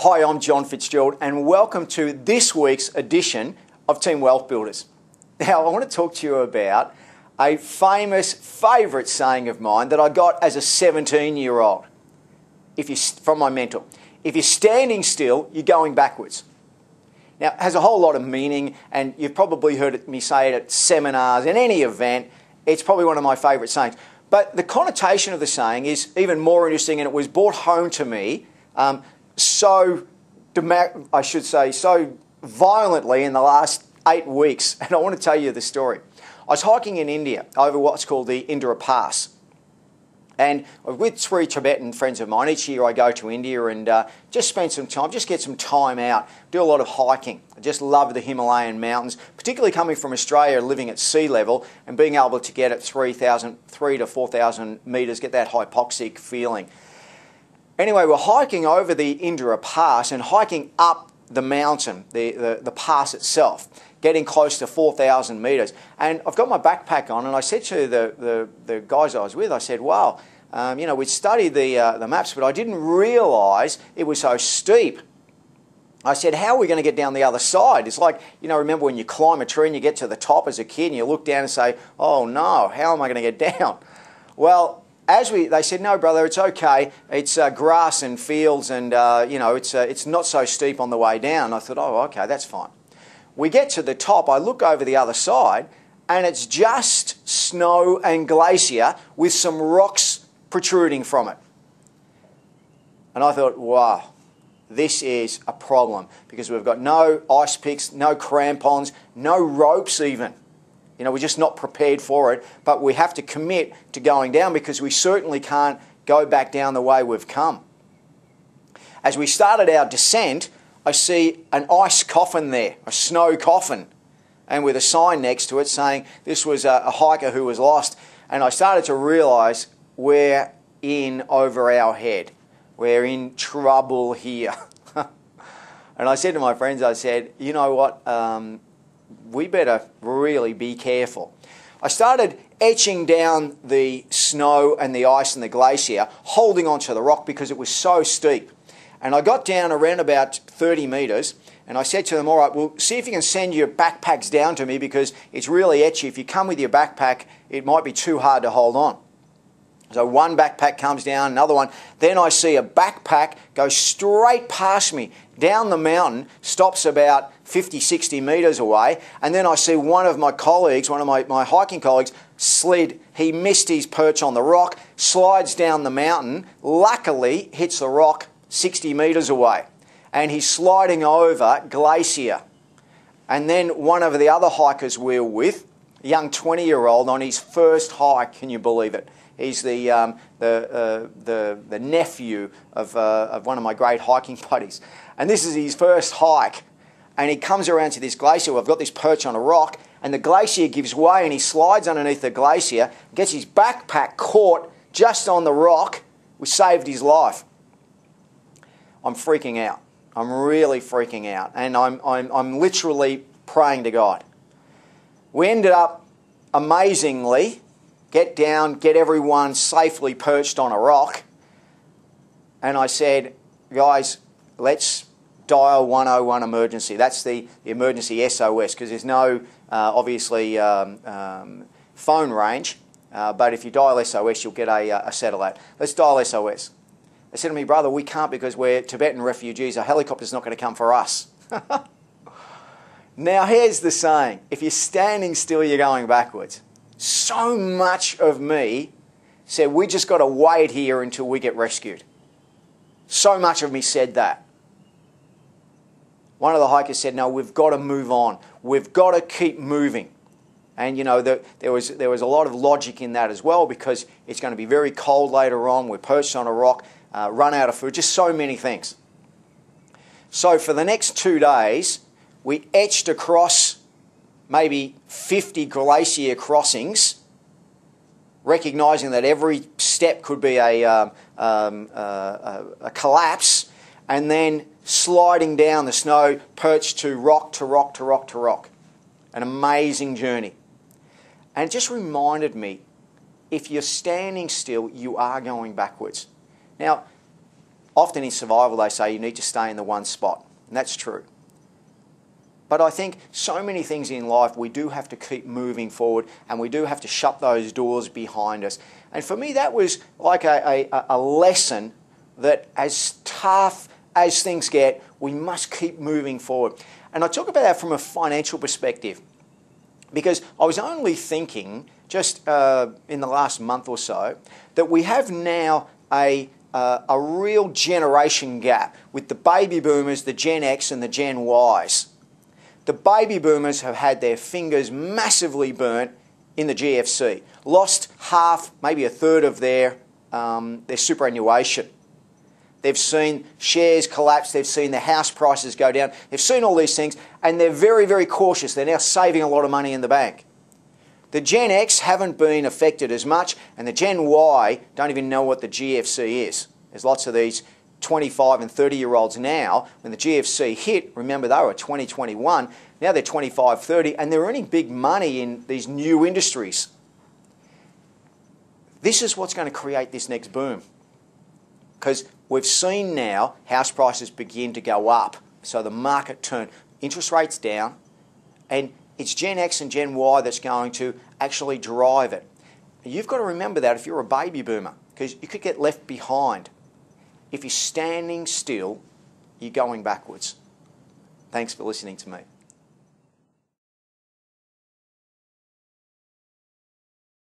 Hi, I'm John Fitzgerald and welcome to this week's edition of Team WealthBuilders. Now, I want to talk to you about a famous favourite saying of mine that I got as a 17-year-old from my mentor. If you're standing still, you're going backwards. Now, it has a whole lot of meaning, and you've probably heard me say it at seminars, in any event. It's probably one of my favourite sayings. But the connotation of the saying is even more interesting, and it was brought home to me so violently in the last 8 weeks, and I want to tell you the story. I was hiking in India over what's called the Indra Pass, and with 3 Tibetan friends of mine. Each year I go to India and just spend some time, just get some time out, do a lot of hiking. I just love the Himalayan mountains, particularly coming from Australia, living at sea level and being able to get at 3 to 4,000 metres, get that hypoxic feeling. Anyway, we're hiking over the Indra Pass and hiking up the mountain, the pass itself, getting close to 4,000 metres. And I've got my backpack on, and I said to the guys I was with, I said, wow, we'd studied the maps, but I didn't realise it was so steep. I said, how are we going to get down the other side? It's like, remember when you climb a tree and you get to the top as a kid and you look down and say, oh no, how am I going to get down? Well, they said, no, brother, it's okay. It's grass and fields, and it's not so steep on the way down. I thought, oh, okay, that's fine. We get to the top. I look over the other side, and it's just snow and glacier with some rocks protruding from it. And I thought, wow, this is a problem because we've got no ice picks, no crampons, no ropes even. We're just not prepared for it, but we have to commit to going down because we certainly can't go back down the way we've come. As we started our descent, I see an ice coffin there, a snow coffin, and with a sign next to it saying this was a hiker who was lost. And I started to realise we're in over our head. We're in trouble here. And I said to my friends, I said, you know what? We better really be careful. I started etching down the snow and the ice and the glacier, holding onto the rock because it was so steep. And I got down around about 30 metres, and I said to them, all right, well, see if you can send your backpacks down to me because it's really etchy. If you come with your backpack, it might be too hard to hold on. So one backpack comes down, another one. Then I see a backpack go straight past me down the mountain, stops about 50, 60 metres away, and then I see one of my colleagues, one of my hiking colleagues, slid. He missed his perch on the rock, slides down the mountain, luckily hits the rock 60 metres away, and he's sliding over glacier. And then one of the other hikers we were with, a young 20-year-old on his first hike, can you believe it? He's the nephew of one of my great hiking buddies. And this is his first hike. And he comes around to this glacier. I've got this perch on a rock, and the glacier gives way, and he slides underneath the glacier, gets his backpack caught just on the rock, which saved his life. I'm freaking out. I'm really freaking out. And I'm literally praying to God. We ended up, amazingly, get down, get everyone safely perched on a rock. And I said, guys, let's dial 101 emergency. That's the emergency SOS because there's no, obviously, phone range. But if you dial SOS, you'll get a satellite. Let's dial SOS. They said to me, brother, we can't because we're Tibetan refugees. A helicopter's not going to come for us. Now, here's the saying. If you're standing still, you're going backwards. So much of me said, we just got to wait here until we get rescued. So much of me said that. One of the hikers said, no, we've got to move on. We've got to keep moving. And, there was a lot of logic in that as well because it's going to be very cold later on. We're perched on a rock, run out of food, just so many things. So for the next 2 days, we etched across maybe 50 glacier crossings, recognising that every step could be a collapse, and then sliding down the snow, perched to rock, to rock, to rock, to rock. An amazing journey. And it just reminded me, if you're standing still, you are going backwards. Now, often in survival they say you need to stay in the one spot, and that's true. But I think so many things in life we do have to keep moving forward, and we do have to shut those doors behind us. And for me that was like a lesson that as tough as things get, we must keep moving forward. And I talk about that from a financial perspective, because I was only thinking just in the last month or so that we have now a real generation gap with the baby boomers, the Gen X and the Gen Ys. The baby boomers have had their fingers massively burnt in the GFC, lost half, maybe a third of their superannuation. They've seen shares collapse, they've seen their house prices go down, they've seen all these things, and they're very, very cautious. They're now saving a lot of money in the bank. The Gen X haven't been affected as much, and the Gen Y don't even know what the GFC is. There's lots of these 25 and 30-year-olds now. When the GFC hit, remember they were 2021, now they're 25, 30, and they're earning big money in these new industries. This is what's going to create this next boom. Because we've seen now house prices begin to go up. So the market turned, interest rates down, and it's Gen X and Gen Y that's going to actually drive it. And you've got to remember that if you're a baby boomer, because you could get left behind. If you're standing still, you're going backwards. Thanks for listening to me.